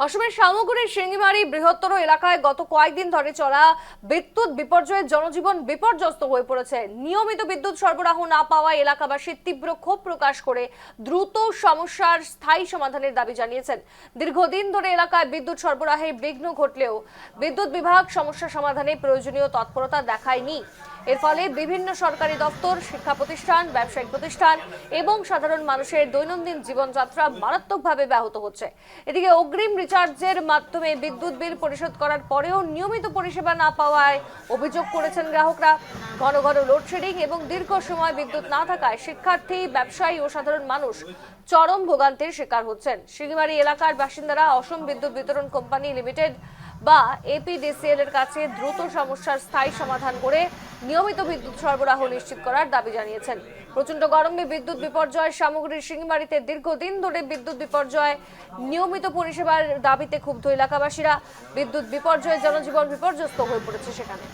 অসমের সামগ্রীর শিঙ্গিমারি বৃহত্তর এলাকায় গত কয়েকদিন ধরে চলা বিদ্যুৎ বিপর্যয়ে জনজীবন বিপর্যস্ত হয়ে পড়েছে। নিয়মিত বিদ্যুৎ সরবরাহ না পাওয়ায় এলাকাবাসী তীব্র ক্ষোভ প্রকাশ করে দ্রুত সমস্যার স্থায়ী সমাধানের দাবি জানিয়েছেন। দীর্ঘদিন ধরে এলাকায় বিদ্যুৎ সরবরাহে বিঘ্ন ঘটলেও বিদ্যুৎ বিভাগ সমস্যা সমাধানে প্রয়োজনীয় তৎপরতা দেখায়নি। এর ফলে বিভিন্ন সরকারি দপ্তর, শিক্ষা প্রতিষ্ঠান, ব্যবসায়িক প্রতিষ্ঠান এবং সাধারণ মানুষের দৈনন্দিন জীবনযাত্রা মারাত্মকভাবে ব্যাহত হচ্ছে। এদিকে অগ্রিম রিচার্জের মাধ্যমে বিদ্যুৎ বিল পরিশোধ করার পরেও নিয়মিত পরিষেবা না পাওয়ায় অভিযোগ করেছেন গ্রাহকরা। ঘন ঘন লোডশেডিং এবং দীর্ঘ সময় বিদ্যুৎ না থাকায় শিক্ষার্থী, ব্যবসায়ী ও সাধারণ মানুষ চরম ভোগান্তির শিকার হচ্ছেন। শিঙ্গিমারি এলাকার বাসিন্দারা অসম বিদ্যুৎ বিতরণ কোম্পানি লিমিটেড বা এপিডিসিএল এর কাছে দ্রুত সমস্যার স্থায়ী সমাধান করে নিয়মিত বিদ্যুৎ সরবরাহ নিশ্চিত করার দাবি জানিয়েছেন। প্রচন্ড গরমে বিদ্যুৎ বিপর্যয় সামগ্রীর শিঙ্গিমারিতে দীর্ঘদিন ধরে বিদ্যুৎ বিপর্যয় নিয়মিত পরিষেবার দাবিতে ক্ষুব্ধ এলাকাবাসীরা। বিদ্যুৎ বিপর্যয়ে জনজীবন বিপর্যস্ত হয়ে পড়েছে সেখানে।